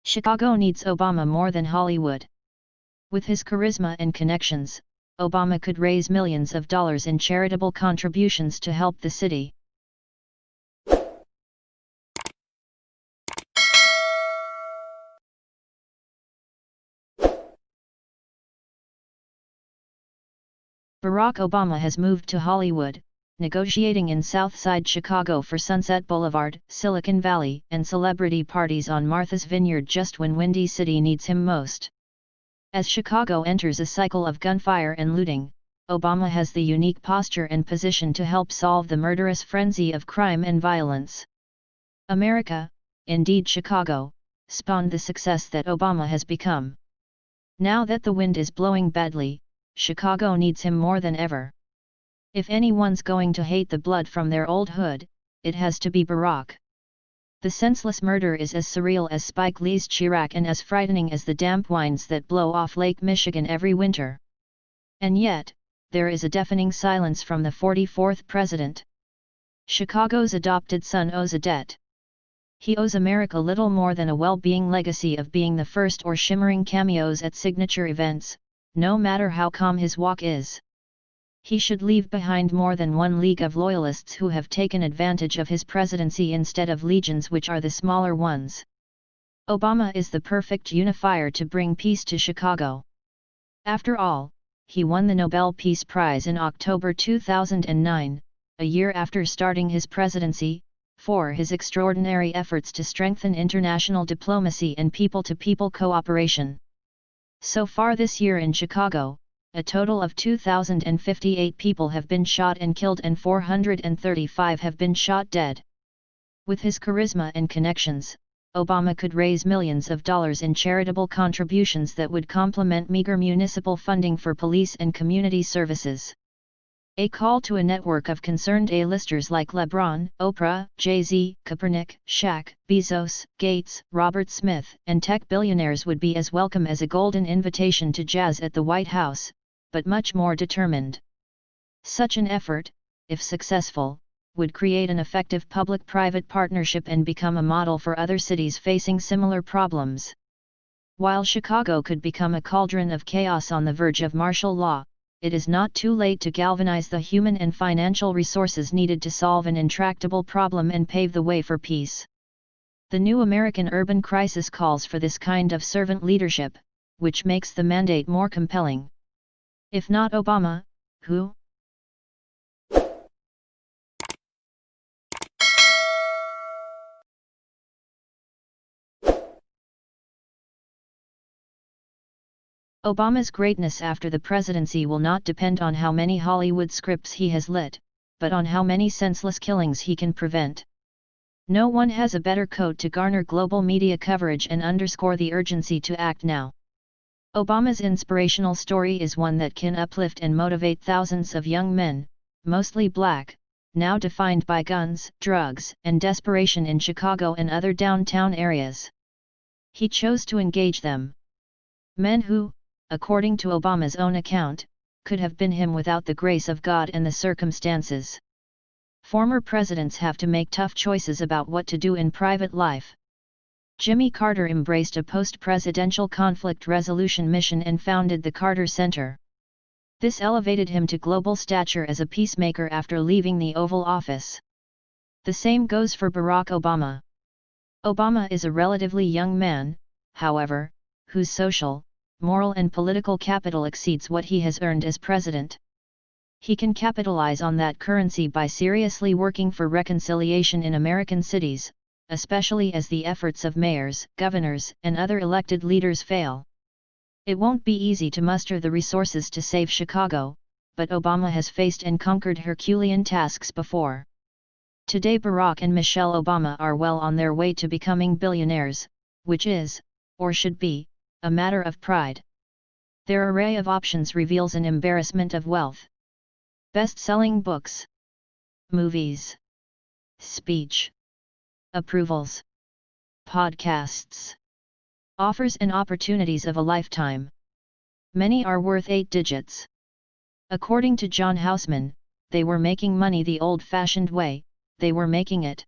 Chicago needs Obama more than Hollywood. With his charisma and connections, Obama could raise millions of dollars in charitable contributions to help the city. Barack Obama has moved to Hollywood, negotiating in Southside Chicago for Sunset Boulevard, Silicon Valley, and celebrity parties on Martha's Vineyard just when Windy City needs him most. As Chicago enters a cycle of gunfire and looting, Obama has the unique posture and position to help solve the murderous frenzy of crime and violence. America, indeed Chicago, spawned the success that Obama has become. Now that the wind is blowing badly, Chicago needs him more than ever. If anyone's going to hate the blood from their old hood, it has to be Barack. The senseless murder is as surreal as Spike Lee's Chirac and as frightening as the damp winds that blow off Lake Michigan every winter. And yet, there is a deafening silence from the 44th president. Chicago's adopted son owes a debt. He owes America little more than a well-being legacy of being the first or shimmering cameos at signature events, no matter how calm his walk is. He should leave behind more than one league of loyalists who have taken advantage of his presidency instead of legions which are the smaller ones. Obama is the perfect unifier to bring peace to Chicago. After all, he won the Nobel Peace Prize in October 2009, a year after starting his presidency, for his extraordinary efforts to strengthen international diplomacy and people-to-people cooperation. So far this year in Chicago, a total of 2,058 people have been shot and killed and 435 have been shot dead. With his charisma and connections, Obama could raise millions of dollars in charitable contributions that would complement meager municipal funding for police and community services. A call to a network of concerned A-listers like LeBron, Oprah, Jay-Z, Kaepernick, Shaq, Bezos, Gates, Robert Smith, and tech billionaires would be as welcome as a golden invitation to jazz at the White House, but much more determined. Such an effort, if successful, would create an effective public-private partnership and become a model for other cities facing similar problems. While Chicago could become a cauldron of chaos on the verge of martial law, it is not too late to galvanize the human and financial resources needed to solve an intractable problem and pave the way for peace. The new American urban crisis calls for this kind of servant leadership, which makes the mandate more compelling. If not Obama, who? Obama's greatness after the presidency will not depend on how many Hollywood scripts he has lit, but on how many senseless killings he can prevent. No one has a better coat to garner global media coverage and underscore the urgency to act now. Obama's inspirational story is one that can uplift and motivate thousands of young men, mostly black, now defined by guns, drugs, and desperation in Chicago and other downtown areas. He chose to engage them. Men who, according to Obama's own account, could have been him without the grace of God and the circumstances. Former presidents have to make tough choices about what to do in private life. Jimmy Carter embraced a post-presidential conflict resolution mission and founded the Carter Center. This elevated him to global stature as a peacemaker after leaving the Oval Office. The same goes for Barack Obama. Obama is a relatively young man, however, whose social, moral and political capital exceeds what he has earned as president. He can capitalize on that currency by seriously working for reconciliation in American cities, especially as the efforts of mayors, governors, and other elected leaders fail. It won't be easy to muster the resources to save Chicago, but Obama has faced and conquered Herculean tasks before. Today Barack and Michelle Obama are well on their way to becoming billionaires, which is, or should be, a matter of pride. Their array of options reveals an embarrassment of wealth. Best-selling books, movies, speech, approvals, podcasts, offers and opportunities of a lifetime. Many are worth 8 digits. According to John Houseman, they were making money the old-fashioned way, they were making it.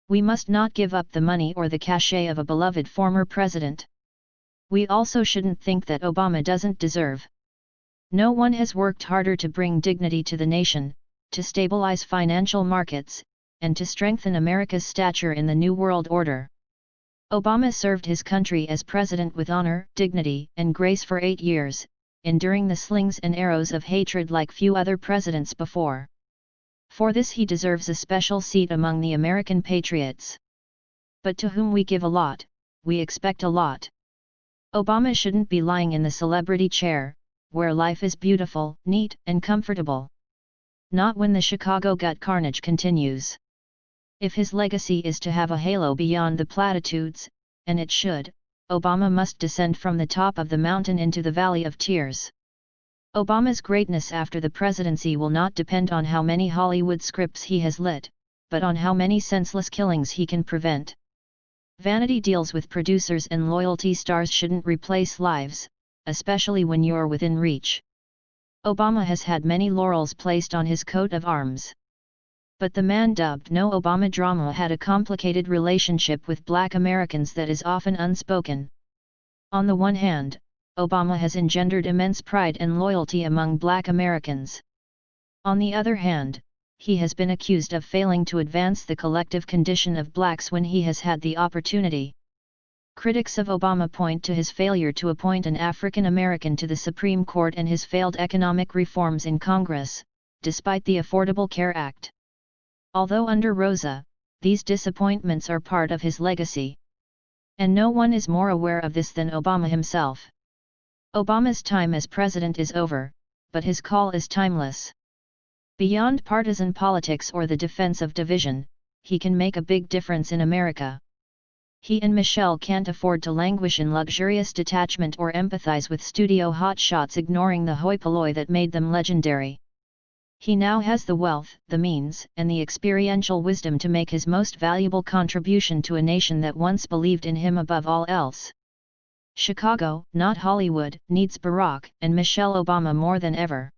We must not give up the money or the cachet of a beloved former president. We also shouldn't think that Obama doesn't deserve. No one has worked harder to bring dignity to the nation, to stabilize financial markets, and to strengthen America's stature in the New World Order. Obama served his country as president with honor, dignity, and grace for 8 years, enduring the slings and arrows of hatred like few other presidents before. For this he deserves a special seat among the American patriots. But to whom we give a lot, we expect a lot. Obama shouldn't be lying in the celebrity chair, where life is beautiful, neat, and comfortable. Not when the Chicago gut carnage continues. If his legacy is to have a halo beyond the platitudes, and it should, Obama must descend from the top of the mountain into the valley of tears. Obama's greatness after the presidency will not depend on how many Hollywood scripts he has lit, but on how many senseless killings he can prevent. Vanity deals with producers and loyalty stars shouldn't replace lives, especially when you're within reach. Obama has had many laurels placed on his coat of arms. But the man dubbed No Obama Drama had a complicated relationship with Black Americans that is often unspoken. On the one hand, Obama has engendered immense pride and loyalty among Black Americans. On the other hand, he has been accused of failing to advance the collective condition of blacks when he has had the opportunity. Critics of Obama point to his failure to appoint an African American to the Supreme Court and his failed economic reforms in Congress, despite the Affordable Care Act. Although under Rosa, these disappointments are part of his legacy. And no one is more aware of this than Obama himself. Obama's time as president is over, but his call is timeless. Beyond partisan politics or the defense of division, he can make a big difference in America. He and Michelle can't afford to languish in luxurious detachment or empathize with studio hotshots ignoring the hoi polloi that made them legendary. He now has the wealth, the means, and the experiential wisdom to make his most valuable contribution to a nation that once believed in him above all else. Chicago, not Hollywood, needs Barack and Michelle Obama more than ever.